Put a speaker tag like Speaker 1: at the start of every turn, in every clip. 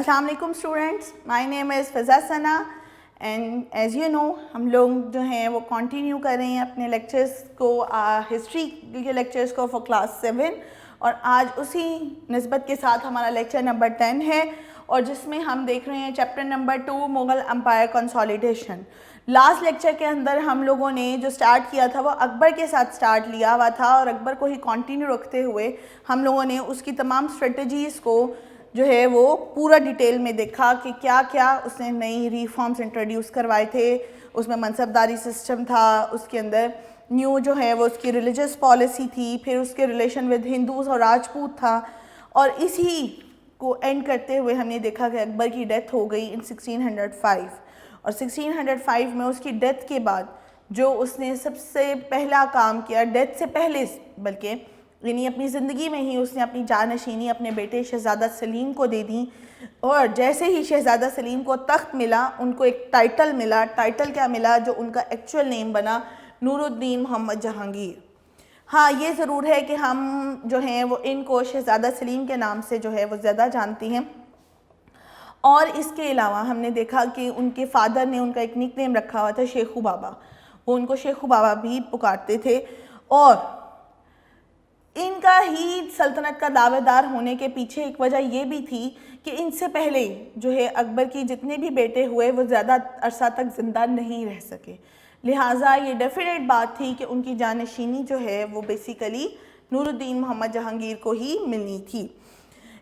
Speaker 1: السلام علیکم اسٹوڈنٹس، مائی نیم از فضا ثنا اینڈ ایز یو نو ہم لوگ جو ہیں وہ کنٹینیو کر رہے ہیں اپنے لیکچرز کو، ہسٹری کے لیکچرز کو فار کلاس 7، اور آج اسی نسبت کے ساتھ ہمارا لیکچر نمبر 10 ہے، اور جس میں ہم دیکھ رہے ہیں chapter number 2 Mughal empire consolidation. Last lecture کے اندر ہم لوگوں نے جو سٹارٹ کیا تھا وہ اکبر کے ساتھ سٹارٹ لیا ہوا تھا، اور اکبر کو ہی کنٹینیو رکھتے ہوئے ہم لوگوں نے اس کی تمام اسٹریٹجیز کو جو ہے وہ پورا ڈیٹیل میں دیکھا کہ کیا کیا اس نے نئی ریفارمز انٹروڈیوس کروائے تھے۔ اس میں منصبداری سسٹم تھا، اس کے اندر نیو جو ہے وہ اس کی ریلیجس پالیسی تھی، پھر اس کے ریلیشن ود ہندوز اور راجپوت تھا، اور اسی کو اینڈ کرتے ہوئے ہم نے دیکھا کہ اکبر کی ڈیتھ ہو گئی ان 1605، اور 1605 میں اس کی ڈیتھ کے بعد جو اس نے سب سے پہلا کام کیا، ڈیتھ سے پہلے بلکہ یعنی اپنی زندگی میں ہی اس نے اپنی جانشینی اپنے بیٹے شہزادہ سلیم کو دے دی، اور جیسے ہی شہزادہ سلیم کو تخت ملا ان کو ایک ٹائٹل ملا۔ ٹائٹل کیا ملا؟ جو ان کا ایکچول نیم بنا نور الدین محمد جہانگیر۔ ہاں یہ ضرور ہے کہ ہم جو ہیں وہ ان کو شہزادہ سلیم کے نام سے جو ہے وہ زیادہ جانتے ہیں، اور اس کے علاوہ ہم نے دیکھا کہ ان کے فادر نے ان کا ایک نک نیم رکھا ہوا تھا شیخو بابا، وہ ان کو شیخو بابا بھی پکارتے تھے، اور ان کا ہی سلطنت کا دعوے دار ہونے کے پیچھے ایک وجہ یہ بھی تھی کہ ان سے پہلے جو ہے اکبر کی جتنے بھی بیٹے ہوئے وہ زیادہ عرصہ تک زندہ نہیں رہ سکے، لہٰذا یہ ڈیفینیٹ بات تھی کہ ان کی جانشینی جو ہے وہ بیسیکلی نور الدین محمد جہانگیر کو ہی ملنی تھی۔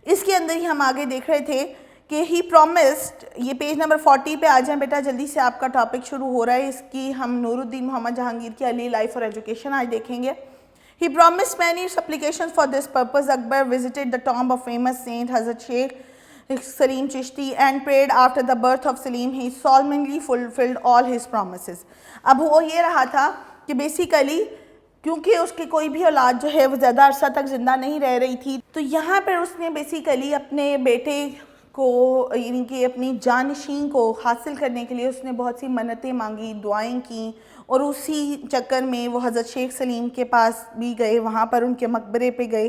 Speaker 1: اس کے اندر ہی ہم آگے دیکھ رہے تھے کہ ہی پرومسڈ، یہ پیج نمبر 40 پہ آ جائیں بیٹا جلدی سے، آپ کا ٹاپک شروع ہو رہا ہے، اس کی ہم نور الدین محمد جہانگیر کی ارلی لائف اور ایجوکیشن آج دیکھیں گے۔ He promised many supplications for this purpose. Akbar visited the tomb of famous saint Hazrat Sheikh Salim Chishti and prayed after the birth of Salim. He solemnly fulfilled all his promises. اب وہ یہ رہا تھا کہ basically کیونکہ اس کی کوئی بھی اولاد جو ہے وہ زیادہ عرصہ تک زندہ نہیں رہ رہی تھی، تو یہاں پر اس نے بیسیکلی اپنے بیٹے کو یعنی کہ اپنی جانشین کو حاصل کرنے کے لیے اس نے بہت سی منتیں مانگی، دعائیں کیں، اور اسی چکر میں وہ حضرت شیخ سلیم کے پاس بھی گئے، وہاں پر ان کے مقبرے پہ گئے،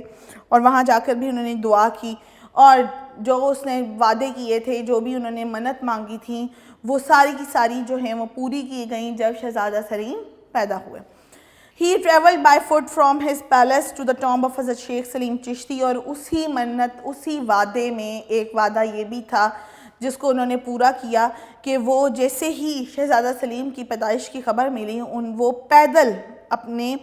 Speaker 1: اور وہاں جا کر بھی انہوں نے دعا کی، اور جو اس نے وعدے کیے تھے، جو بھی انہوں نے منت مانگی تھیں، وہ ساری کی ساری جو ہیں وہ پوری کی گئیں جب شہزادہ سلیم پیدا ہوئے۔ He traveled by foot from his palace to the tomb of Hazrat Sheikh Salim Chishti، اور اسی منت اسی وعدے میں ایک وعدہ یہ بھی تھا جس کو انہوں نے پورا کیا کہ وہ جیسے ہی شہزادہ سلیم کی پیدائش کی خبر ملی وہ پیدل اپنے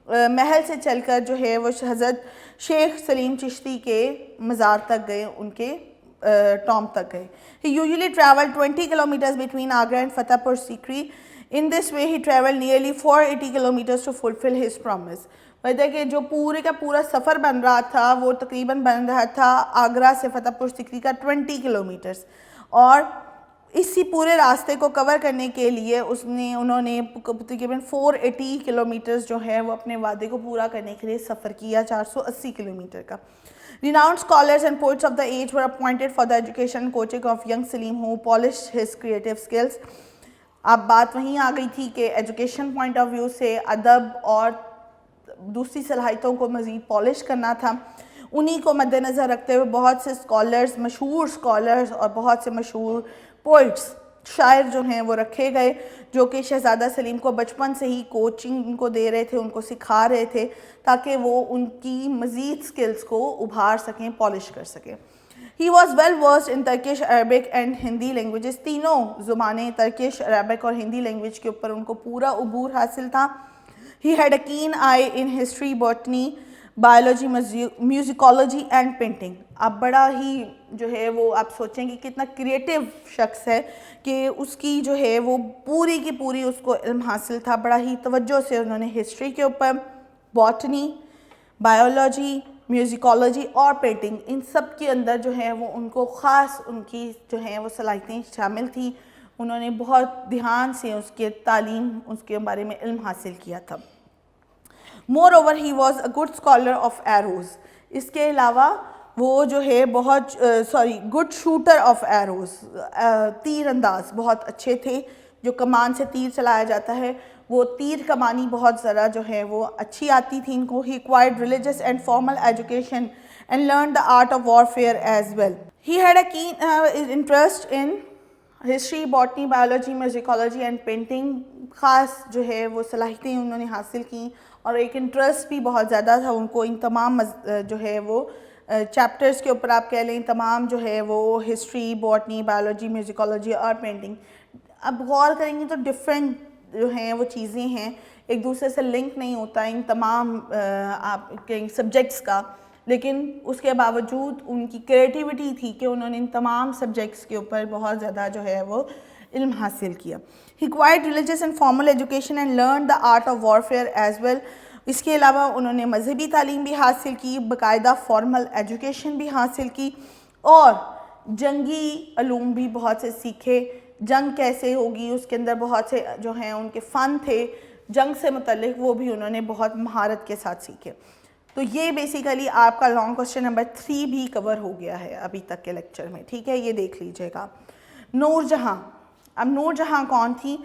Speaker 1: محل سے چل کر جو ہے وہ حضرت شیخ سلیم چشتی کے مزار تک گئے، ان کے ٹامب تک گئے۔ He usually traveled 20 kilometers between Agra and Fatehpur Sikri. In this way he traveled nearly 480 kilometers to fulfill his promise. وجہ کہ جو پورے کا پورا سفر بن رہا تھا وہ تقریباً بن رہا تھا آگرہ سے فتح پور سیکری کا 20 کلومیٹرز، اور اسی پورے راستے کو کور کرنے کے لیے انہوں نے تقریباً 480 کلومیٹرز جو ہے وہ اپنے وعدے کو پورا کرنے کے لیے سفر کیا، 480 کلومیٹر کا۔ Renowned scholars and poets of the age were appointed for the education and coaching of young Salim, who polished his creative skills. اب بات وہیں آ گئی تھی کہ ایجوکیشن پوائنٹ آف ویو سے ادب اور دوسری صلاحیتوں کو مزید پالش کرنا تھا، انہی کو مد نظر رکھتے ہوئے بہت سے اسکالرز، مشہور اسکالرز اور بہت سے مشہور پوئٹس، شاعر جو ہیں وہ رکھے گئے، جو کہ شہزادہ سلیم کو بچپن سے ہی کوچنگ ان کو دے رہے تھے، ان کو سکھا رہے تھے تاکہ وہ ان کی مزید سکلز کو ابھار سکیں، پالش کر سکیں۔ He was well versed in Turkish, Arabic and Hindi languages. تینوں زبانیں ترکش، عربک اور ہندی لینگویج کے اوپر ان کو پورا عبور حاصل تھا۔ He had a keen eye in history, botany, biology, musicology and painting. اب بڑا ہی جو ہے وہ آپ سوچیں کہ کتنا کریٹیو شخص ہے کہ اس کی جو ہے وہ پوری کی پوری اس کو علم حاصل تھا، بڑا ہی توجہ سے انہوں نے ہسٹری کے اوپر، باٹنی، بایولوجی، میوزیکالوجی اور پینٹنگ، ان سب کے اندر جو ہے وہ ان کو خاص ان کی جو ہیں وہ صلاحیتیں شامل تھیں، انہوں نے بہت دھیان سے اس کے تعلیم، اس کے بارے میں علم حاصل کیا تھا۔ Moreover, he was a good scholar of arrows. اس کے علاوہ وہ جو ہے بہت good shooter of arrows، تیر انداز بہت اچھے تھے، جو کمان سے تیر چلایا جاتا ہے وہ تیر کمانی بہت ذرا جو ہے وہ اچھی آتی تھی ان کو۔ He acquired religious and formal education and learned the art of warfare as well. He had a keen interest in history, botany, biology, musicology and painting. خاص جو ہے وہ صلاحیتیں انہوں نے حاصل کیں اور ایک انٹرسٹ بھی بہت زیادہ تھا ان کو ان تمام جو ہے وہ چیپٹرز کے اوپر. آپ کہہ لیں تمام جو ہے وہ ہسٹری, باٹنی, بایولوجی, میوزیکولوجی اور پینٹنگ. اب غور کریں گے تو ڈفرینٹ جو ہیں وہ چیزیں ہیں, ایک دوسرے سے لنک نہیں ہوتا ان تمام آپ کے سبجیکٹس کا, لیکن اس کے باوجود ان کی کریٹیوٹی تھی کہ انہوں نے ان تمام سبجیکٹس کے اوپر بہت زیادہ جو ہے وہ علم حاصل کیا. He acquired religious and formal education and learned the art of warfare as well. اس کے علاوہ انہوں نے مذہبی تعلیم بھی حاصل کی, باقاعدہ فارمل ایجوکیشن بھی حاصل کی اور جنگی علوم بھی بہت سے سیکھے. جنگ کیسے ہوگی اس کے اندر بہت سے جو ہیں ان کے فن تھے جنگ سے متعلق, وہ بھی انہوں نے بہت مہارت کے ساتھ سیکھے. تو یہ بیسیکلی آپ کا لانگ کوسچن نمبر 3 بھی کور ہو گیا ہے ابھی تک کے لیکچر میں, ٹھیک ہے, یہ دیکھ لیجئے گا. نور جہاں. اب نور جہاں کون تھی؟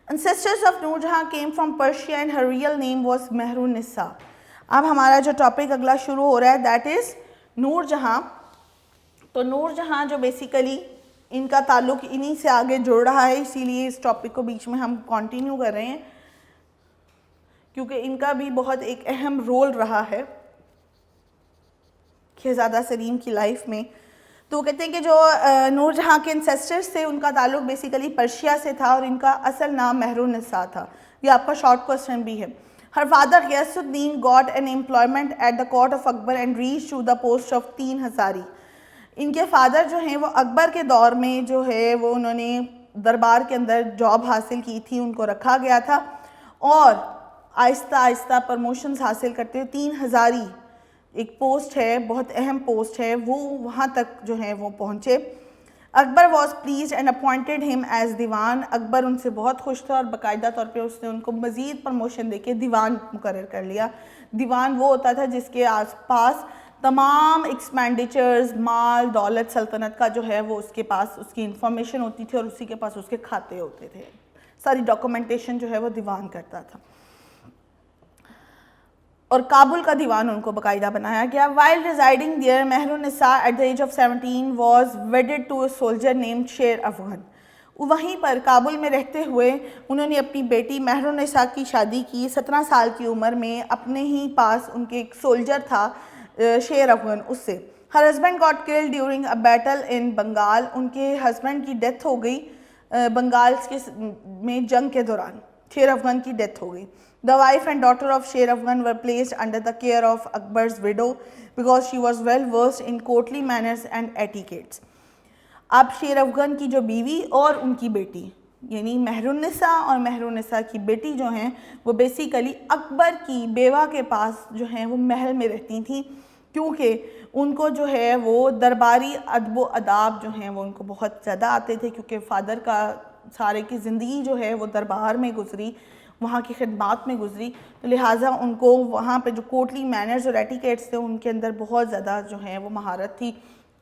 Speaker 1: Ancestors of نور جہاں came from Persia and her real name was مہر النساء. اب ہمارا جو ٹاپک اگلا شروع ہو رہا ہے دیٹ از نور جہاں. تو نور جہاں جو بیسیکلی ان کا تعلق انہی سے آگے جڑ رہا ہے, اسی لیے اس ٹاپک کو بیچ میں ہم کنٹینیو کر رہے ہیں کیونکہ ان کا بھی بہت ایک اہم رول رہا ہے شہزادہ سلیم کی لائف میں. تو وہ کہتے ہیں کہ جو نور جہاں کے انسیسٹرز تھے ان کا تعلق بیسیکلی پرشیا سے تھا اور ان کا اصل نام مہر النساء تھا. یہ آپ کا شارٹ کوسچن بھی ہے. Her father Ghiyas Uddin got an employment at the court of Akbar and reached to the post of تین ہزاری. ان کے فادر جو ہیں وہ اکبر کے دور میں جو ہے وہ انہوں نے دربار کے اندر جاب حاصل کی تھی, ان کو رکھا گیا تھا اور آہستہ آہستہ پروموشنز حاصل کرتے ہوئے 3000 ایک پوسٹ ہے, بہت اہم پوسٹ ہے, وہ وہاں تک جو ہے وہ پہنچے. اکبر واز پلیزڈ اینڈ اپوائنٹڈ ہم ایز دیوان. اکبر ان سے بہت خوش تھا اور باقاعدہ طور پہ اس نے ان کو مزید پروموشن دے کے دیوان مقرر کر لیا. دیوان وہ ہوتا تھا جس کے آس پاس تمام ایکسپینڈیچرز, مال دولت سلطنت کا جو ہے وہ اس کے پاس اس کی انفارمیشن ہوتی تھی اور اسی کے پاس اس کے کھاتے ہوتے تھے. ساری ڈاکومنٹیشن جو ہے وہ دیوان کرتا تھا اور کابل کا دیوان ان کو باقاعدہ بنایا گیا. While residing there, مہر النساء at the age of 17 was wedded to a soldier named شیر افغان. وہیں پر کابل میں رہتے ہوئے انہوں نے اپنی بیٹی مہر النساء کی شادی کی 17 سال کی عمر میں. اپنے ہی پاس ان کے ایک سولجر تھا شیر افغان, اس سے. Her husband got killed during a battle in Bengal. ان کے ہسبینڈ کی ڈیتھ ہو گئی بنگال میں جنگ کے دوران. شیر افغان کی ڈیتھ ہو گئی. The wife and daughter of Sher Afghan were placed under the care of Akbar's widow because she was well versed in courtly manners and etiquettes. اب شیر افغان کی جو بیوی اور ان کی بیٹی یعنی مہر النساء اور مہر النساء کی بیٹی جو ہیں وہ بیسیکلی اکبر کی بیوہ کے پاس جو ہیں وہ محل میں رہتی تھیں کیونکہ ان کو جو ہے وہ درباری ادب و آداب جو ہیں وہ ان کو بہت زیادہ آتے تھے کیونکہ فادر کا سارے کی زندگی جو ہے وہ دربار میں گزری, وہاں کی خدمات میں گزری, تو لہٰذا ان کو وہاں پہ جو کوٹلی مینرز اور ایٹیکیٹس تھے ان کے اندر بہت زیادہ جو ہے وہ مہارت تھی,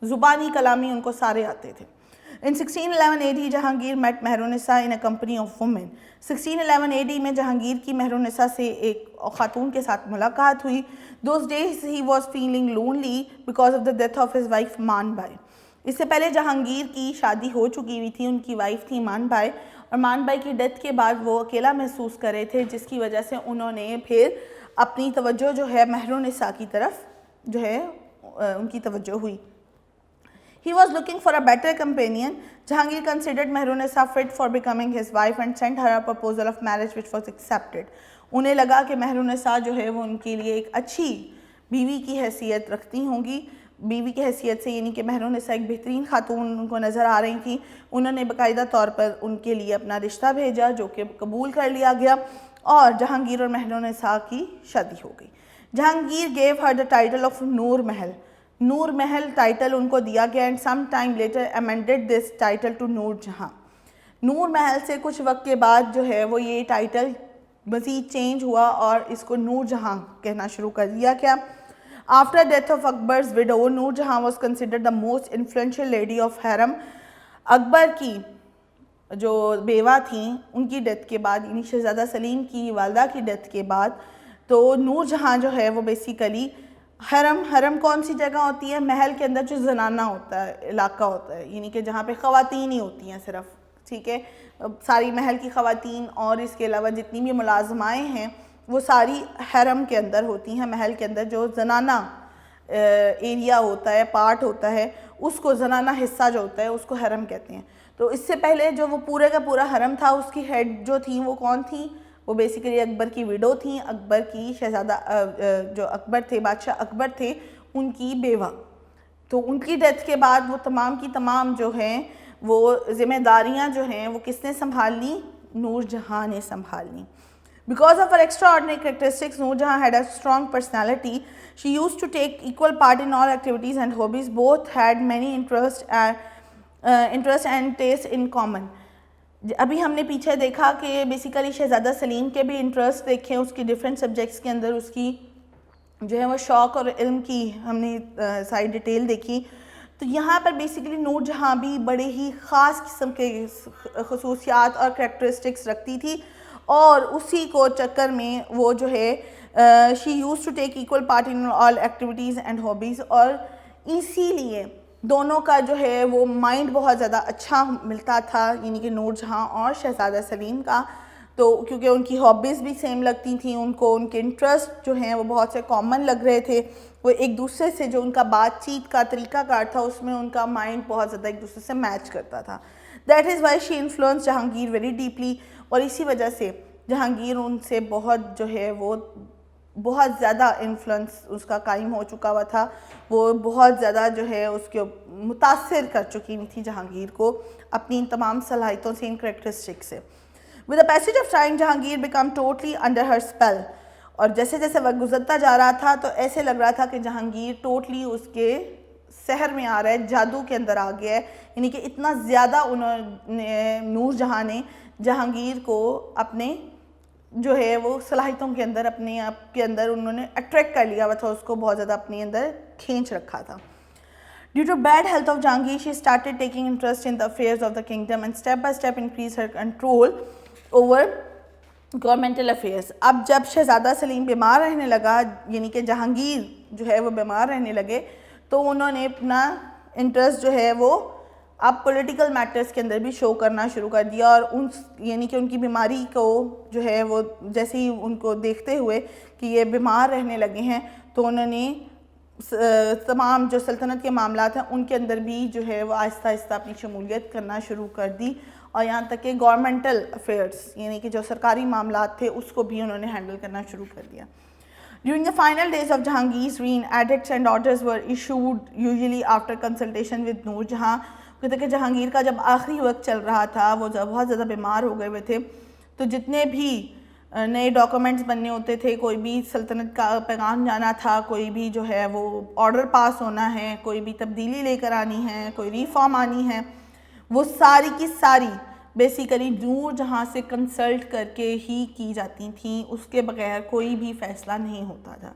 Speaker 1: زبانی کلامی ان کو سارے آتے تھے. In 1611 AD جہانگیر met مہر النساء in a company of women. 1611 AD میں جہانگیر کی مہر النساء سے ایک خاتون کے ساتھ ملاقات ہوئی. Those days he was feeling lonely because of the death of his wife مان بائی. اس سے پہلے جہانگیر کی شادی ہو چکی ہوئی تھی, ان کی وائف تھی مان بائی, اور مان بائی کی ڈیتھ کے بعد وہ اکیلا محسوس کر رہے تھے جس کی وجہ سے انہوں نے پھر اپنی توجہ جو ہے مہر النساء کی طرف جو ہے ان کی توجہ ہوئی. He was looking for a better companion. Jahangir considered Meher Unnisa fit for becoming his wife and sent her a proposal of marriage which was accepted. انہیں لگا کہ مہر النساء جو ہے وہ ان کے لیے ایک اچھی بیوی کی حیثیت رکھتی ہوں گی. بیوی کی حیثیت سے یعنی کہ مہر النساء ایک بہترین خاتون ان کو نظر آ رہی تھیں. انہوں نے باقاعدہ طور پر ان کے لیے اپنا رشتہ بھیجا جو کہ قبول کر لیا گیا اور جہانگیر اور مہر النساء کی شادی ہو گئی. Jahangir gave her the title of Noor Mahal. Noor Mahal title in کو دیا گیا and some time later amended this title to Noor Jahan. Noor Mahal سے کچھ وقت کے بعد جو ہے وہ یہ ٹائٹل مزید چینج ہوا اور اس کو نور جہاں کہنا شروع کر دیا گیا. After death of Akbar's widow Nur Jahan was considered the most influential lady of harem. Akbar کی جو بیوہ تھیں ان کی ڈیتھ کے بعد یعنی شہزادہ سلیم کی والدہ کی ڈیتھ کے بعد تو نور جہاں جو ہے وہ بیسیکلی حرم کون سی جگہ ہوتی ہے؟ محل کے اندر جو زنانہ ہوتا ہے، علاقہ ہوتا ہے، یعنی کہ جہاں پہ خواتین ہی ہوتی ہیں صرف، ٹھیک ہے، ساری محل کی خواتین اور اس کے علاوہ جتنی بھی ملازمائیں ہیں وہ ساری حرم کے اندر ہوتی ہیں. محل کے اندر جو زنانہ ایریا ہوتا ہے، پارٹ ہوتا ہے، اس کو زنانہ حصہ جو ہوتا ہے اس کو حرم کہتے ہیں. تو اس سے پہلے جو وہ پورے کا پورا حرم تھا اس کی ہیڈ جو تھیں وہ کون تھیں؟ وہ بیسیکلی اکبر کی ویڈو تھیں، اکبر کی شہزادہ جو اکبر تھے، بادشاہ اکبر تھے، ان کی بیوہ. تو ان کی ڈیتھ کے بعد وہ تمام کی تمام جو ہیں وہ ذمہ داریاں جو ہیں وہ کس نے سنبھال لی؟ نور جہاں نے سنبھال لی. Because of her extraordinary characteristics, Noor Jahan had a strong personality. She used to take equal part in all activities and hobbies. Both had many interest and taste in common. ابھی ہم نے پیچھے دیکھا کہ بیسیکلی شہزادہ سلیم کے بھی interest دیکھیں اس کی ڈیفرنٹ سبجیکٹس کے اندر، اس کی جو ہے وہ شوق اور علم کی ہم نے ساری ڈیٹیل دیکھی. تو یہاں پر بیسیکلی نور جہاں بھی بڑے ہی خاص قسم کے خصوصیات اور کریکٹرسٹکس رکھتی تھی، اور اسی کو چکر میں وہ جو ہے she use to take equal part in all activities and hobbies, اور اسی لیے دونوں کا جو ہے وہ مائنڈ بہت زیادہ اچھا ملتا تھا، یعنی کہ نور جہاں اور شہزادہ سلیم کا. تو کیونکہ ان کی ہابیز بھی سیم لگتی تھیں ان کو، ان کے انٹرسٹ جو ہیں وہ بہت سے کامن لگ رہے تھے، وہ ایک دوسرے سے جو ان کا بات چیت کا طریقہ کار تھا اس میں ان کا مائنڈ بہت زیادہ ایک دوسرے سے میچ کرتا تھا. That is why she influence Jahangir very deeply, اور اسی وجہ سے جہانگیر ان سے بہت جو ہے وہ بہت زیادہ انفلوئنس اس کا قائم ہو چکا ہوا تھا. وہ بہت زیادہ جو ہے اس کے متاثر کر چکی تھی جہانگیر کو اپنی ان تمام صلاحیتوں سے، ان کریکٹرسٹک سے. With the passage of time, Jahangir became totally under her spell. اور جیسے جیسے وقت گزرتا جا رہا تھا تو ایسے لگ رہا تھا کہ جہانگیر ٹوٹلی اس کے سحر میں آ رہا ہے، جادو کے اندر آ گیا ہے. یعنی کہ اتنا زیادہ انہوں نے نور جہاں نے جہانگیر کو اپنے جو ہے وہ صلاحیتوں کے اندر، اپنے آپ کے اندر انہوں نے اٹریکٹ کر لیا ہوا تھا، اس کو بہت زیادہ اپنے اندر کھینچ رکھا تھا. Due to bad health of Jahangir, she started taking interest in the affairs of the kingdom and step by step increased her control over governmental affairs. اب جب شہزادہ سلیم بیمار رہنے لگا، یعنی کہ جہانگیر جو ہے وہ بیمار رہنے لگے، تو انہوں نے اپنا انٹرسٹ جو ہے وہ اب پولیٹیکل میٹرز کے اندر بھی شو کرنا شروع کر دیا. اور یعنی کہ ان کی بیماری کو جو ہے وہ جیسے ہی ان کو دیکھتے ہوئے کہ یہ بیمار رہنے لگے ہیں تو انہوں نے تمام جو سلطنت کے معاملات ہیں ان کے اندر بھی جو ہے وہ آہستہ آہستہ اپنی شمولیت کرنا شروع کر دی، اور یہاں تک کہ گورنمنٹل افیئرس یعنی کہ جو سرکاری معاملات تھے اس کو بھی انہوں نے ہینڈل کرنا شروع کر دیا. During the final days of Jahangir's reign, edicts and orders were issued usually after consultation with Noor Jahan. کہتے کہ جہانگیر کا جب آخری وقت چل رہا تھا، وہ جب بہت زیادہ بیمار ہو گئے ہوئے تھے، تو جتنے بھی نئے ڈاکومنٹس بننے ہوتے تھے، کوئی بھی سلطنت کا پیغام جانا تھا، کوئی بھی جو ہے وہ آرڈر پاس ہونا ہے، کوئی بھی تبدیلی لے کر آنی ہے، کوئی ریفارم آنی ہے، وہ ساری کی ساری بیسیکلی نور جہاں سے کنسلٹ کر کے ہی کی جاتی تھیں، اس کے بغیر کوئی بھی فیصلہ نہیں ہوتا تھا.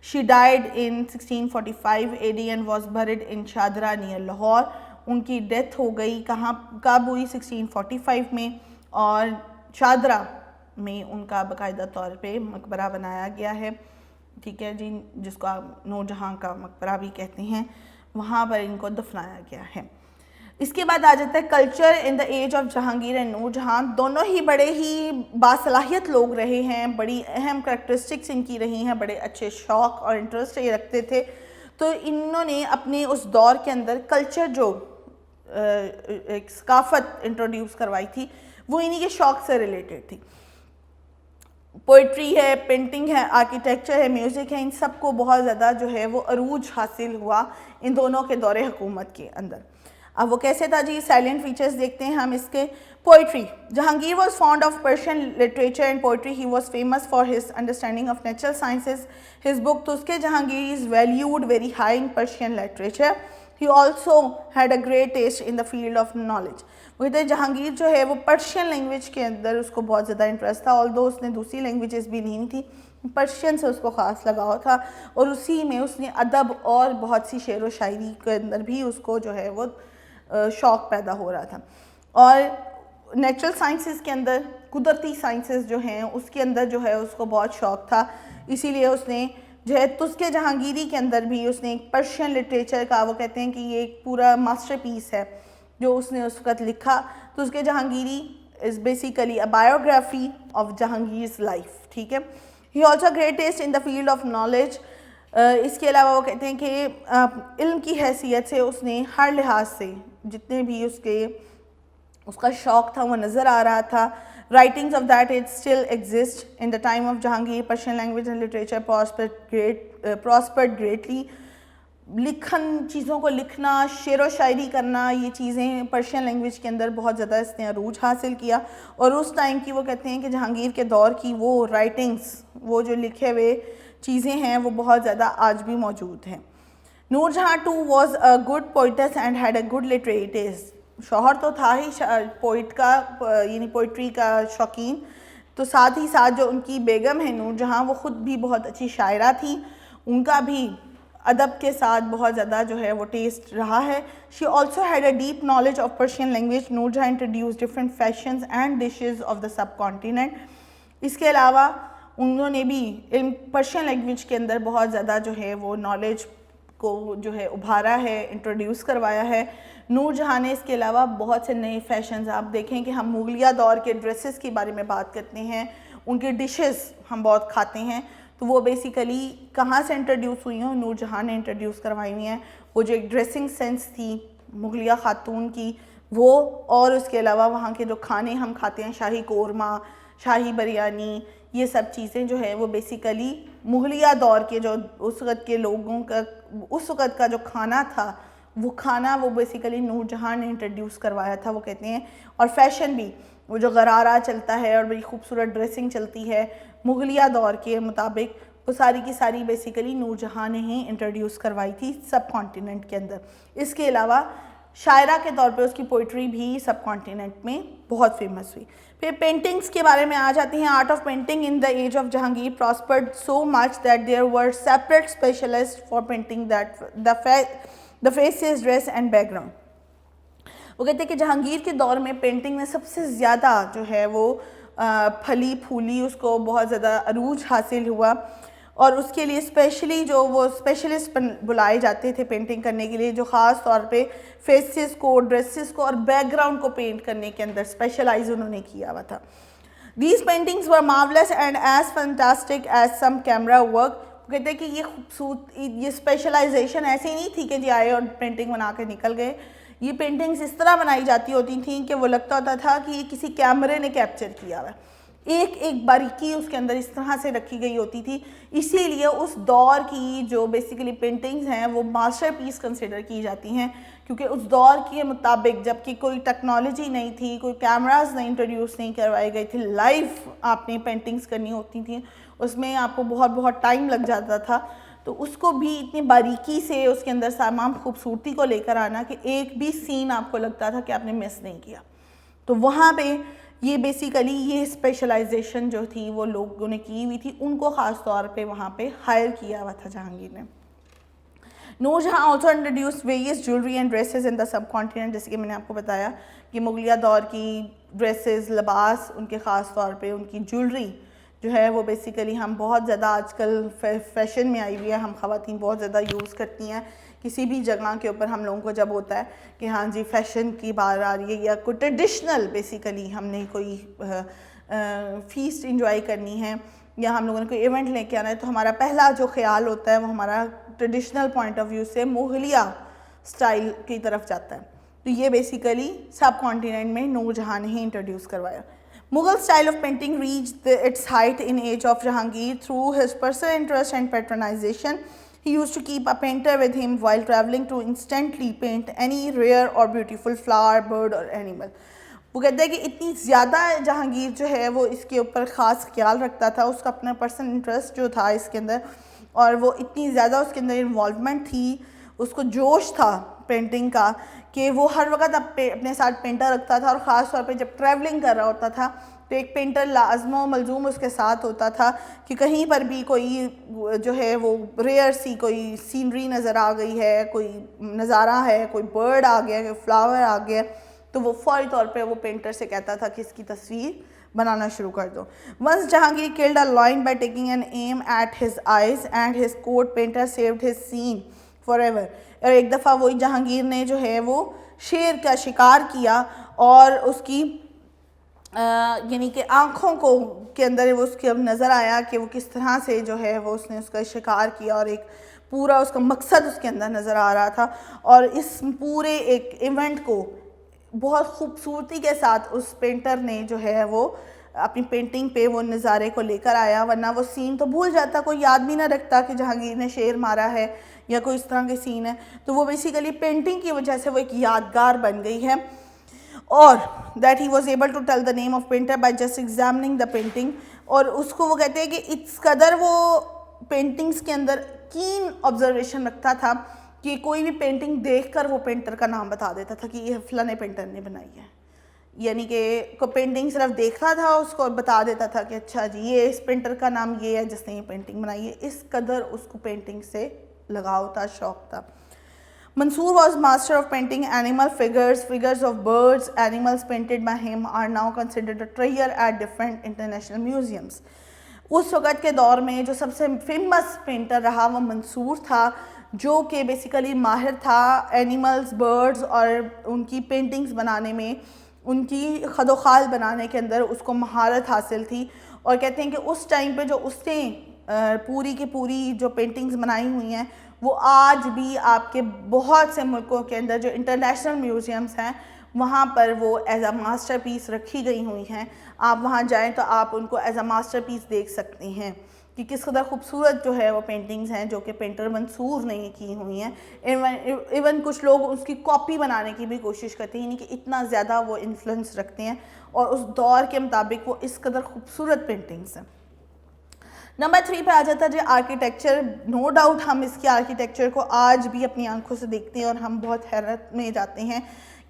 Speaker 1: She died in 1645 AD and was buried in Shahdara near Lahore. ان کی ڈیتھ ہو گئی کب ہوئی؟ 1645 میں، اور شادرہ میں ان کا باقاعدہ طور پہ مقبرہ بنایا گیا ہے، ٹھیک ہے جی، جس کو آپ نور جہاں کا مقبرہ بھی کہتے ہیں، وہاں پر ان کو دفنایا گیا ہے. اس کے بعد آ جاتا ہے culture in the age of Jahangir and Noor Jahan. دونوں ہی بڑے ہی باصلاحیت لوگ رہے ہیں، بڑی اہم کریکٹرسٹکس ان کی رہی ہیں، بڑے اچھے شوق اور انٹرسٹ یہ رکھتے تھے. تو انہوں نے اپنے اس دور کے اندر کلچر جو ایک ثقافت انٹروڈیوس کروائی تھی وہ انہی کے شوق سے ریلیٹڈ تھی. پوئٹری ہے، پینٹنگ ہے، آرکیٹیکچر ہے، میوزک ہے، ان سب کو بہت زیادہ جو ہے وہ عروج حاصل ہوا ان دونوں کے دور حکومت کے اندر. اب وہ کیسے تھا جی؟ سائلنٹ فیچرز دیکھتے ہیں ہم اس کے. Poetry. Jahangir was fond of Persian literature and poetry. He was famous for his understanding of natural sciences. His book Tuzk e Jahangir is valued very high in Persian literature. He also had a great taste in the field of knowledge. وہ کہتے ہیں جہانگیر جو ہے وہ Persian language کے اندر اس کو بہت زیادہ انٹرسٹ تھا، although اس نے دوسری لینگویجز بھی نہیں تھی، پرشین سے اس کو خاص لگاؤ تھا، اور اسی میں اس نے ادب اور بہت سی شعر و شاعری کے اندر بھی اس کو جو ہے وہ شوق پیدا ہو رہا تھا. اور نیچرل سائنسز کے اندر، قدرتی سائنسز جو ہیں اس کے اندر جو ہے اس کو بہت شوق تھا، اسی لیے اس نے جو ہے تزک جہانگیری کے اندر بھی اس نے ایک پرشین لٹریچر کا وہ کہتے ہیں کہ یہ ایک پورا ماسٹر پیس ہے جو اس نے اس وقت لکھا. تزک Jahangiri is basically a biography of Jahangir's life. ٹھیک ہے. He also a great taste in the field of knowledge. اس کے علاوہ وہ کہتے ہیں کہ علم کی حیثیت سے اس نے ہر لحاظ سے جتنے بھی اس کا شوق تھا وہ نظر آ رہا تھا. Writings of that age still exist. In the time of Jahangir, Persian language and literature prospered greatly. چیزوں کو لکھنا, شعر و شاعری کرنا, یہ چیزیں پرشین لینگویج کے اندر بہت زیادہ اس نے عروج حاصل کیا. اور اس ٹائم کی وہ کہتے ہیں کہ جہانگیر کے دور کی وہ رائٹنگز, وہ جو لکھے ہوئے چیزیں ہیں وہ بہت زیادہ آج بھی موجود ہیں. Nur Jahan too was a good poets and had a good literary taste. شوہر تو تھا ہی پوئٹ کا, یعنی پوئٹری کا شوقین, تو ساتھ ہی ساتھ جو ان کی بیگم ہے نور جہاں, وہ خود بھی بہت اچھی شاعرہ تھی. ان کا بھی ادب کے ساتھ بہت زیادہ جو ہے وہ ٹیسٹ رہا ہے. She also had a deep knowledge of Persian language. نور جہاں introduced different fashions and dishes of the subcontinent. اس کے علاوہ انہوں نے بھی علم پرشین لینگویج کے اندر بہت زیادہ جو ہے وہ نالج کو جو ہے ابھارا ہے, انٹروڈیوس کروایا ہے. نور جہاں نے اس کے علاوہ بہت سے نئے فیشنز, آپ دیکھیں کہ ہم مغلیہ دور کے ڈریسز کے بارے میں بات کرتے ہیں, ان کے ڈشز ہم بہت کھاتے ہیں, تو وہ بیسیکلی کہاں سے انٹروڈیوس ہوئی ہیں؟ نور جہاں نے انٹروڈیوس کروائی ہوئی ہیں. وہ جو ایک ڈریسنگ سینس تھی مغلیہ خاتون کی وہ, اور اس کے علاوہ وہاں کے جو کھانے ہم کھاتے ہیں, شاہی قورمہ, شاہی بریانی, یہ سب چیزیں جو ہے وہ بیسیکلی مغلیہ دور کے جو اس وقت کے لوگوں کا اس وقت کا جو کھانا تھا, وہ کھانا وہ بیسیکلی نور جہاں نے انٹروڈیوس کروایا تھا وہ کہتے ہیں. اور فیشن بھی, وہ جو غرارہ چلتا ہے اور بڑی خوبصورت ڈریسنگ چلتی ہے مغلیہ دور کے مطابق, وہ ساری کی ساری بیسیکلی نور جہاں نے ہی انٹروڈیوس کروائی تھی سب کانٹیننٹ کے اندر. اس کے علاوہ شاعرہ کے طور پہ اس کی پوئٹری بھی سب کانٹیننٹ میں بہت فیمس ہوئی. پھر پینٹنگز کے بارے میں آ جاتی ہیں. Art of painting in the age of Jahangir prospered so much that there were separate specialist for painting that the faces, dress and background. وہ کہتے ہیں کہ جہانگیر کے دور میں پینٹنگ میں سب سے زیادہ جو ہے وہ پھلی پھولی, اس کو بہت زیادہ عروج حاصل ہوا. اور اس کے لیے اسپیشلی جو وہ اسپیشلسٹ بلائے جاتے تھے پینٹنگ کرنے کے لیے, جو خاص طور پہ فیسز کو, ڈریسز کو اور بیک گراؤنڈ کو پینٹ کرنے کے اندر اسپیشلائز انہوں نے کیا ہوا تھا. These paintings were marvelous and as fantastic as some camera work. وہ کہتے ہیں کہ یہ خوبصورت, یہ اسپیشلائزیشن ایسی نہیں تھی کہ جی آئے اور پینٹنگ بنا کے نکل گئے. یہ پینٹنگز اس طرح بنائی جاتی ہوتی تھیں کہ وہ لگتا ہوتا تھا کہ یہ کسی کیمرے نے کیپچر کیا ہوا ہے. ایک ایک باریکی اس کے اندر اس طرح سے رکھی گئی ہوتی تھی. اسی لیے اس دور کی جو بیسیکلی پینٹنگز ہیں وہ ماسٹر پیس کنسیڈر کی جاتی ہیں, کیونکہ اس دور کے مطابق جب کہ کوئی ٹیکنالوجی نہیں تھی, کوئی کیمراز نہیں انٹروڈیوس نہیں کروائی گئی تھی, لائف آپ نے پینٹنگز کرنی ہوتی تھیں, اس میں آپ کو بہت بہت ٹائم لگ جاتا تھا. تو اس کو بھی اتنی باریکی سے اس کے اندر تمام خوبصورتی کو لے کر آنا کہ ایک بھی سین آپ کو لگتا تھا کہ آپ نے مس نہیں کیا. تو وہاں پہ یہ بیسیکلی یہ اسپیشلائزیشن جو تھی وہ لوگوں نے کی ہوئی تھی, ان کو خاص طور پہ وہاں پہ ہائر کیا ہوا تھا جہانگیر نے. نور جہاں also introduce various jewellery and dresses in the sub continent. جیسے کہ میں نے آپ کو بتایا کہ مغلیہ دور کی ڈریسز, لباس, ان کے خاص طور پہ ان کی جیولری جو ہے وہ بیسیکلی ہم بہت زیادہ آج کل فیشن میں آئی ہوئی ہے, ہم خواتین بہت زیادہ یوز کرتی ہیں. کسی بھی جگہ کے اوپر ہم لوگوں کو جب ہوتا ہے کہ ہاں جی فیشن کی بات آ رہی ہے یا کوئی ٹریڈیشنل بیسیکلی ہم نے کوئی فیسٹ انجوائے کرنی ہے یا ہم لوگوں نے کوئی ایونٹ لے کے آنا ہے, تو ہمارا پہلا جو خیال ہوتا ہے وہ ہمارا ٹریڈیشنل پوائنٹ آف ویو سے مغلیہ سٹائل کی طرف جاتا ہے. تو یہ بیسیکلی سب کانٹیننٹ میں نور جہاں نے ہی انٹروڈیوس کروایا. Mughal style of painting reached its height in age of Jahangir through his personal interest and patronization. He used to keep a painter with him while traveling to instantly paint any rare or beautiful flower, bird or animal. وہ کہتے ہیں کہ اتنی زیادہ جہانگیر جو ہے وہ اس کے اوپر خاص خیال رکھتا تھا, اس کا اپنا پرسنل انٹرسٹ جو تھا اس کے اندر, اور وہ اتنی زیادہ اس کے اندر انوالومنٹ تھی, اس کو جوش تھا پینٹنگ کا کہ وہ ہر وقت اپنے ساتھ پینٹر رکھتا تھا. اور خاص طور پہ جب ٹریولنگ کر رہا ہوتا تھا تو ایک پینٹر لازم و ملزوم اس کے ساتھ ہوتا تھا کہ کہیں پر بھی کوئی جو ہے وہ ریئر سی کوئی سینری نظر آ گئی ہے, کوئی نظارہ ہے, کوئی برڈ آ گیا, کوئی فلاور آ گیا, تو وہ فوری طور پہ وہ پینٹر سے کہتا تھا کہ اس کی تصویر بنانا شروع کر دو. Once Jahangir killed a lion by taking an aim at his eyes and his court painter saved his scene forever. اور ایک دفعہ وہی جہانگیر نے جو ہے وہ شیر کا شکار کیا اور اس کی یعنی کہ آنکھوں کو کے اندر وہ اس کے نظر آیا کہ وہ کس طرح سے جو ہے وہ اس نے اس کا شکار کیا اور ایک پورا اس کا مقصد اس کے اندر نظر آ رہا تھا. اور اس پورے ایک ایونٹ کو بہت خوبصورتی کے ساتھ اس پینٹر نے جو ہے وہ اپنی پینٹنگ پہ وہ نظارے کو لے کر آیا, ورنہ وہ سین تو بھول جاتا, کوئی یاد بھی نہ رکھتا کہ جہانگیر نے شیر مارا ہے یا کوئی اس طرح کے سین ہے. تو وہ بیسیکلی پینٹنگ کی وجہ سے وہ ایک یادگار بن گئی ہے. اور that he was able to tell the name of painter by just examining the painting. اور اس کو وہ کہتے ہیں کہ اس قدر وہ پینٹنگز کے اندر کین آبزرویشن رکھتا تھا کہ کوئی بھی پینٹنگ دیکھ کر وہ پینٹر کا نام بتا دیتا تھا کہ یہ فلاں پینٹر نے بنائی ہے. یعنی کہ کوئی پینٹنگ صرف دیکھتا تھا اس کو بتا دیتا تھا کہ اچھا جی یہ اس پینٹر کا نام یہ ہے جس نے یہ پینٹنگ بنائی ہے. اس قدر اس کو پینٹنگ سے لگاؤ تھا, شوق تھا. Mansoor was master of painting animal figures. Figures of birds, animals painted by him are now considered a treasure at different international museums. اس وقت کے دور میں جو سب سے فیمس پینٹر رہا وہ منصور تھا, جو کہ بیسیکلی ماہر تھا اینیملز, برڈز اور ان کی پینٹنگز بنانے میں, ان کی خد و خال بنانے کے اندر اس کو مہارت حاصل تھی. اور کہتے ہیں کہ اس ٹائم پہ جو اس نے پوری کی پوری جو پینٹنگز بنائی ہوئی ہیں وہ آج بھی آپ کے بہت سے ملکوں کے اندر جو انٹرنیشنل میوزیمز ہیں وہاں پر وہ ایز اے ماسٹر پیس رکھی گئی ہوئی ہیں. آپ وہاں جائیں تو آپ ان کو ایز اے ماسٹر پیس دیکھ سکتے ہیں کہ کس قدر خوبصورت جو ہے وہ پینٹنگز ہیں جو کہ پینٹر منصور نے کی ہوئی ہیں. ایون کچھ لوگ اس کی کاپی بنانے کی بھی کوشش کرتے ہیں, یعنی کہ اتنا زیادہ وہ انفلوئنس رکھتے ہیں اور اس دور کے مطابق وہ اس قدر خوبصورت پینٹنگز ہیں. نمبر 3 پہ آ جاتا ہے جی آرکیٹیکچر. نو ڈاؤٹ ہم اس کی آرکیٹیکچر کو آج بھی اپنی آنکھوں سے دیکھتے ہیں اور ہم بہت حیرت میں جاتے ہیں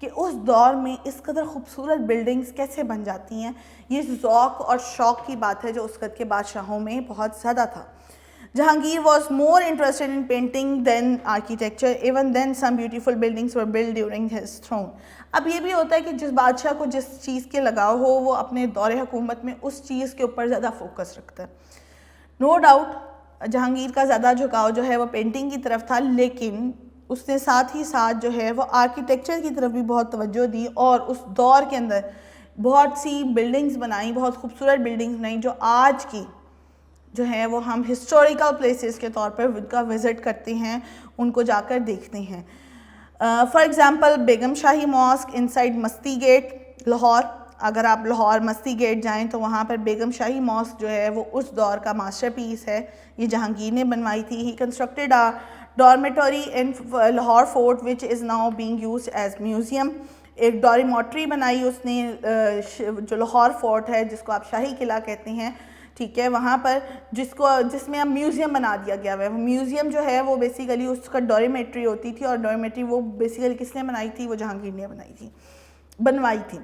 Speaker 1: کہ اس دور میں اس قدر خوبصورت بلڈنگز کیسے بن جاتی ہیں. یہ ذوق اور شوق کی بات ہے جو اس وقت کے بادشاہوں میں بہت زیادہ تھا. Jahangir was more interested in painting than architecture. Even then some beautiful buildings were built during his throne. اب یہ بھی ہوتا ہے کہ جس بادشاہ کو جس چیز کے لگاؤ ہو وہ اپنے دور حکومت میں اس چیز کے اوپر زیادہ فوکس رکھتا ہے. نو ڈاؤٹ جہانگیر کا زیادہ جھکاؤ جو ہے وہ پینٹنگ کی طرف تھا, لیکن اس نے ساتھ ہی ساتھ جو ہے وہ آرکیٹیکچر کی طرف بھی بہت توجہ دی اور اس دور کے اندر بہت سی بلڈنگز بنائیں, بہت خوبصورت بلڈنگز بنائیں جو آج کی جو ہے وہ ہم ہسٹوریکل پلیسز کے طور پر ان کا وزٹ کرتے ہیں, ان کو جا کر دیکھتے ہیں. For example Begum shahi mask inside مستی گیٹ لاہور. اگر آپ لاہور مستی گیٹ جائیں تو وہاں پر بیگم شاہی ماسک جو ہے وہ اس دور کا ماسٹر پیس ہے, یہ جہانگیر نے بنوائی تھی. He constructed a dormitory in Lahore fort which is now being used as museum. ایک ڈوریموٹری بنائی اس نے جو لاہور فورٹ ہے جس کو آپ شاہی قلعہ کہتے ہیں, ٹھیک ہے, وہاں پر جس میں اب میوزیم بنا دیا گیا ہے. میوزیم جو ہے وہ بیسیکلی اس کا ڈوریمیٹری ہوتی تھی, اور ڈوریمیٹری وہ بیسیکلی کس نے بنائی تھی, وہ جہانگیر نے بنوائی تھی.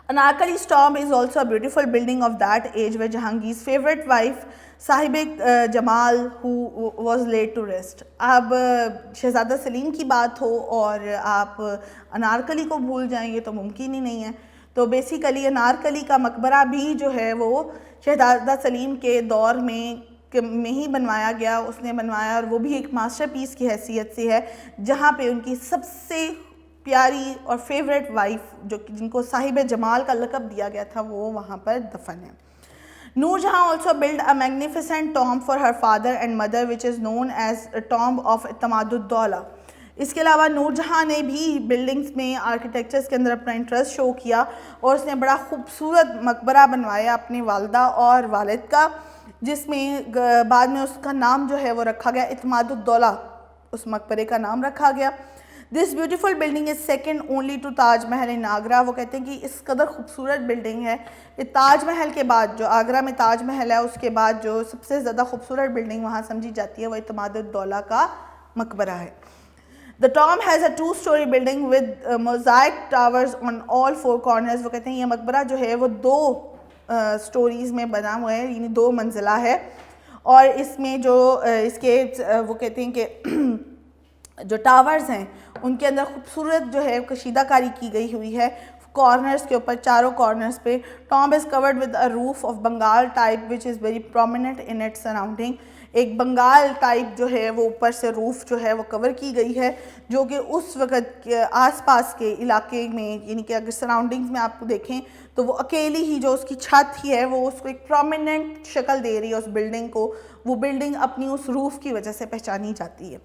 Speaker 1: Anarkali's tomb is also a beautiful building of that age where Jahangir's favorite wife صاحب جمال who was laid to rest. اب شہزادہ سلیم کی بات ہو اور آپ انارکلی کو بھول جائیں گے تو ممکن ہی نہیں ہے. تو بیسیکلی انارکلی کا مقبرہ بھی جو ہے وہ شہزادہ سلیم کے دور میں ہی بنوایا گیا, اس نے بنوایا, اور وہ بھی ایک ماسٹر پیس کی حیثیت سے ہے جہاں پہ ان کی سب سے پیاری اور فیوریٹ وائف جن کو صاحب جمال کا لقب دیا گیا تھا وہ وہاں پر دفن ہے. نور جہاں also built a magnificent tomb for her father and mother which is known as a tomb of اعتماد الدولہ. اس کے علاوہ نور جہاں نے بھی بلڈنگز میں آرکیٹیکچرز کے اندر اپنا انٹرسٹ شو کیا اور اس نے بڑا خوبصورت مقبرہ بنوایا اپنی والدہ اور والد کا, جس میں بعد میں اس کا نام جو ہے وہ رکھا گیا اعتماد الدولہ, اس مقبرے کا نام رکھا گیا. This beautiful building is second only to Taj Mahal in Agra. وہ کہتے ہیں کہ اس قدر خوبصورت بلڈنگ ہے کہ تاج محل کے بعد جو آگرہ میں تاج محل ہے اس کے بعد جو سب سے زیادہ خوبصورت بلڈنگ وہاں سمجھی جاتی ہے وہ اعتماد الدولہ کا مقبرہ ہے. The tomb has a 2-story building with mosaic towers on all 4 corners. وہ کہتے ہیں یہ مقبرہ جو ہے وہ 2 سٹوریز میں بنا ہوا ہے, یعنی 2 منزلہ ہے, اور اس میں جو اس کے وہ کہتے ہیں کہ جو ٹاورز ہیں ان کے اندر خوبصورت جو ہے کشیدہ کاری کی گئی ہوئی ہے کارنرز کے اوپر, چاروں کارنرز پہ. Tomb is covered with a roof of Bengal type which is very prominent in its surrounding. ایک بنگال ٹائپ جو ہے وہ اوپر سے روف جو ہے وہ کور کی گئی ہے, جو کہ اس وقت کے آس پاس کے علاقے میں, یعنی کہ اگر سراؤنڈنگز میں آپ کو دیکھیں تو وہ اکیلی ہی جو اس کی چھت ہی ہے وہ اس کو ایک پرومیننٹ شکل دے رہی ہے اس بلڈنگ کو. وہ بلڈنگ اپنی اس روف کی وجہ سے پہچانی جاتی ہے.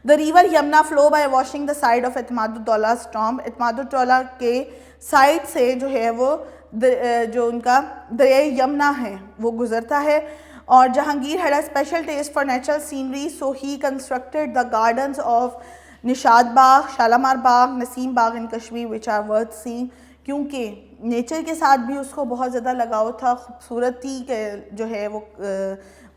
Speaker 1: The river Yamuna flow by washing the side of اعتمادالدولہ's tomb. اعتمادالدولہ کے سائڈ سے جو ہے وہ جو ان کا دریائے یمنا ہے وہ گزرتا ہے. اور Jahangir had a special taste for natural scenery, so he constructed the gardens of Nishad Bagh, Shalimar Bagh, Naseem Bagh in Kashmir which are worth seeing. کیونکہ نیچر کے ساتھ بھی اس کو بہت زیادہ لگاؤ تھا, خوبصورتی کے جو ہے وہ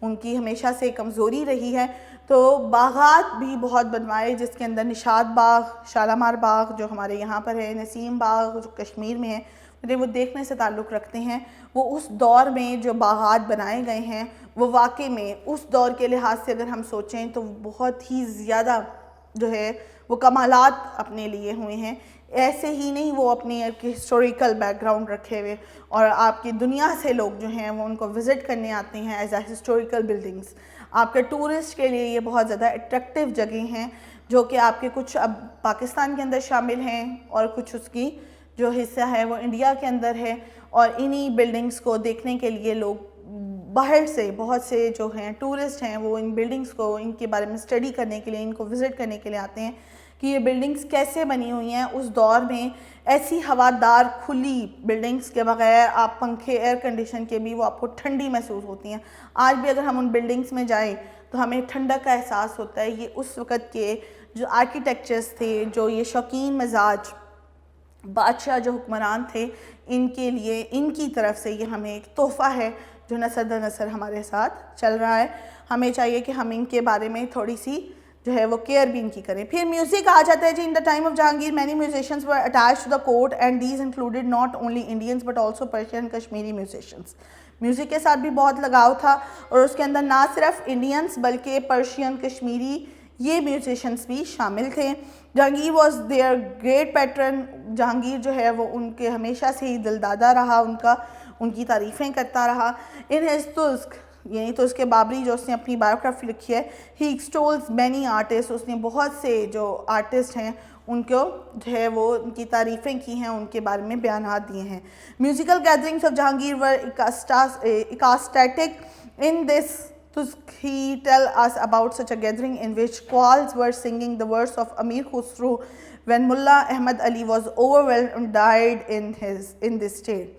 Speaker 1: ان کی ہمیشہ سے کمزوری رہی ہے, تو باغات بھی بہت بنوائے جس کے اندر نشاد باغ, شالامار باغ جو ہمارے یہاں پر ہے, نسیم باغ جو کشمیر میں ہے, وہ دیکھنے سے تعلق رکھتے ہیں. وہ اس دور میں جو باغات بنائے گئے ہیں وہ واقعی میں اس دور کے لحاظ سے اگر ہم سوچیں تو بہت ہی زیادہ جو ہے وہ کمالات اپنے لیے ہوئے ہیں. ایسے ہی نہیں وہ اپنی ہسٹوریکل بیک گراؤنڈ رکھے ہوئے, اور آپ کی دنیا سے لوگ جو ہیں وہ ان کو وزٹ کرنے آتے ہیں ایز اے ہسٹوریکل بلڈنگز. آپ کے ٹورسٹ کے لیے یہ بہت زیادہ اٹریکٹیو جگہیں ہیں جو کہ آپ کے کچھ اب پاکستان کے اندر شامل ہیں اور کچھ اس کی جو حصہ ہے وہ انڈیا کے اندر ہے. اور انہی بلڈنگز کو دیکھنے کے لیے لوگ باہر سے بہت سے جو ہیں ٹورسٹ ہیں وہ ان بلڈنگز کو ان کے بارے میں اسٹڈی کرنے کے لیے, ان کو وزٹ کرنے کے لیے آتے ہیں کہ یہ بلڈنگز کیسے بنی ہوئی ہیں اس دور میں. ایسی ہوادار کھلی بلڈنگز کے بغیر آپ پنکھے ایئر کنڈیشن کے بھی وہ آپ کو ٹھنڈی محسوس ہوتی ہیں. آج بھی اگر ہم ان بلڈنگز میں جائیں تو ہمیں ٹھنڈک کا احساس ہوتا ہے. یہ اس وقت کے جو آرکیٹیکچرز تھے, جو یہ شوقین مزاج بادشاہ جو حکمران تھے, ان کے لیے ان کی طرف سے یہ ہمیں ایک تحفہ ہے جو نسل در نسل ہمارے ساتھ چل رہا ہے. ہمیں چاہیے کہ ہم ان کے بارے میں تھوڑی سی جو ہے وہ کیئر بھی ان کی کریں. پھر میوزک آ جاتا ہے جی. In the time of Jahangir many musicians were attach to the court and these included not only Indians but also Persian Kashmiri musicians. Music کے ساتھ بھی بہت لگاؤ تھا, اور اس کے اندر نہ صرف انڈینز بلکہ پرشین, کشمیری یہ میوزیشنز بھی شامل تھے. Jahangir was there great pattern. Jahangir جو ہے وہ ان کے ہمیشہ سے ہی دلدادہ رہا, ان کی تعریفیں کرتا رہا. ان ہز تزک یعنی تو اس کے بابری جو اس نے اپنی بایوگرافی لکھی ہے, ہی ایکسٹولز مینی آرٹسٹ, اس نے بہت سے جو آرٹسٹ ہیں ان کو جو ہے وہ ان کی تعریفیں کی ہیں, ان کے بارے میں بیانات دیے ہیں. Musical gatherings of Jahangir were ecstatic. In this he tell us about such a gathering in which qawwals were singing the verse of Amir Khusro when Mullah Ahmad Ali was overwhelmed and died in this state.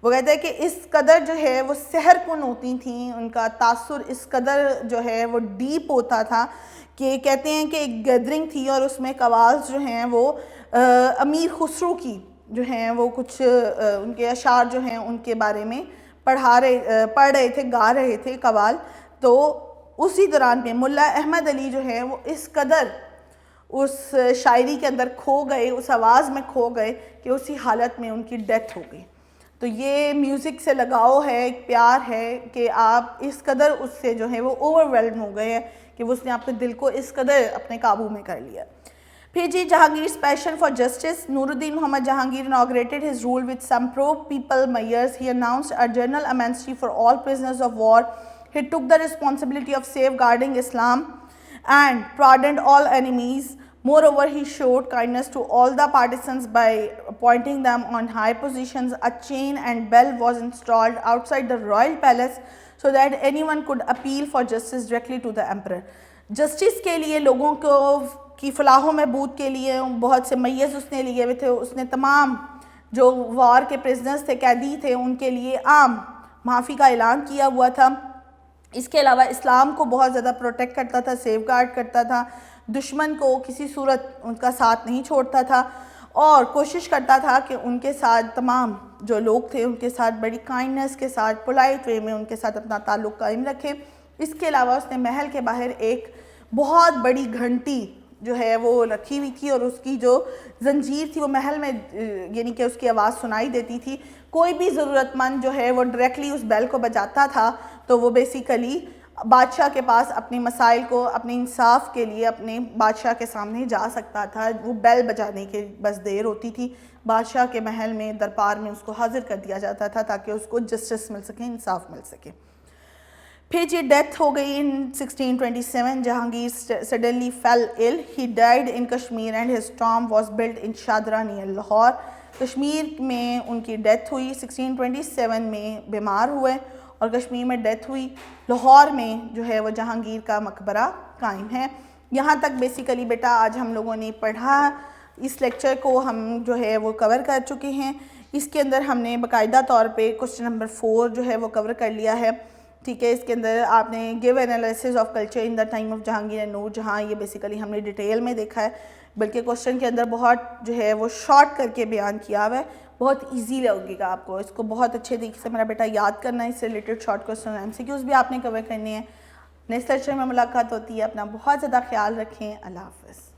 Speaker 1: وہ کہتے ہیں کہ اس قدر جو ہے وہ سحر کن ہوتی تھیں, ان کا تاثر اس قدر جو ہے وہ ڈیپ ہوتا تھا کہ کہتے ہیں کہ ایک گیدرنگ تھی اور اس میں قوالز جو ہیں وہ امیر خسرو کی جو ہیں وہ کچھ ان کے اشعار جو ہیں ان کے بارے میں پڑھ رہے تھے, گا رہے تھے قوال. تو اسی دوران میں ملا احمد علی جو ہے وہ اس قدر اس شاعری کے اندر کھو گئے, اس آواز میں کھو گئے کہ اسی حالت میں ان کی ڈیتھ ہو گئی. تو یہ میوزک سے لگاؤ ہے, ایک پیار ہے کہ آپ اس قدر اس سے جو ہے وہ اوور ویلڈ ہو گئے ہیں کہ اس نے آپ کے دل کو اس قدر اپنے قابو میں کر لیا. پھر جی جہانگیر's passion for justice. Nuruddin Muhammad Jahangir inaugurated his rule with some pro-people measures. He announced a general amnesty for all prisoners of war. He took the responsibility of safeguarding Islam and pardoned all enemies. Moreover, he showed kindness to all the partisans by appointing them on high positions. A chain and bell was installed outside the royal palace so that anyone could appeal for justice directly to the emperor. Justice کے لیے لوگوں کو کی فلاح و بہبود کے لیے بہت سے میز اس نے لیے ہوئے تھے. اس نے تمام جو وار کے پریزنرز تھے, قیدی تھے, ان کے لیے عام معافی کا اعلان کیا ہوا تھا. اس کے علاوہ اسلام کو بہت زیادہ پروٹیکٹ کرتا تھا, سیف گارڈ کرتا تھا, دشمن کو کسی صورت ان کا ساتھ نہیں چھوڑتا تھا, اور کوشش کرتا تھا کہ ان کے ساتھ تمام جو لوگ تھے ان کے ساتھ بڑی کائنڈنس کے ساتھ, پولائٹ وے میں ان کے ساتھ اپنا تعلق قائم رکھے. اس کے علاوہ اس نے محل کے باہر ایک بہت بڑی گھنٹی جو ہے وہ رکھی ہوئی تھی, اور اس کی جو زنجیر تھی وہ محل میں یعنی کہ اس کی آواز سنائی دیتی تھی. کوئی بھی ضرورت مند جو ہے وہ ڈائریکٹلی اس بیل کو بجاتا تھا تو وہ بیسیکلی بادشاہ کے پاس اپنے مسائل کو اپنے انصاف کے لیے اپنے بادشاہ کے سامنے جا سکتا تھا. وہ بیل بجانے کی بس دیر ہوتی تھی, بادشاہ کے محل میں دربار میں اس کو حاضر کر دیا جاتا تھا تاکہ اس کو جسٹس مل سکے, انصاف مل سکے. پھر یہ ڈیتھ ہو گئی ان 1627. Jahangir suddenly fell ill. He died in Kashmir and his tomb was built in Shadra near Lahore. Kashmir میں ان کی ڈیتھ ہوئی, 1627 میں بیمار ہوئے اور کشمیر میں ڈیتھ ہوئی. لاہور میں جو ہے وہ جہانگیر کا مقبرہ قائم ہے. یہاں تک بیسیکلی بیٹا آج ہم لوگوں نے پڑھا. اس لیکچر کو ہم جو ہے وہ کور کر چکے ہیں. اس کے اندر ہم نے باقاعدہ طور پہ کوسچن نمبر 4 جو ہے وہ کور کر لیا ہے. ٹھیک ہے, اس کے اندر آپ نے gave analysis of culture in the time of Jahangir and Noor Jahan, یہ بیسیکلی ہم نے ڈیٹیل میں دیکھا ہے, بلکہ کوسچن کے اندر بہت جو ہے وہ شارٹ کر کے بیان کیا ہوا ہے. بہت ایزی لگے گا آپ کو, اس کو بہت اچھے طریقے سے میرا بیٹا یاد کرنا ہے. اس سے related short question M C Qs بھی آپ نے کور کرنے ہیں. نیکسٹ لیکچر میں ملاقات ہوتی ہے. اپنا بہت زیادہ خیال رکھیں. اللہ حافظ.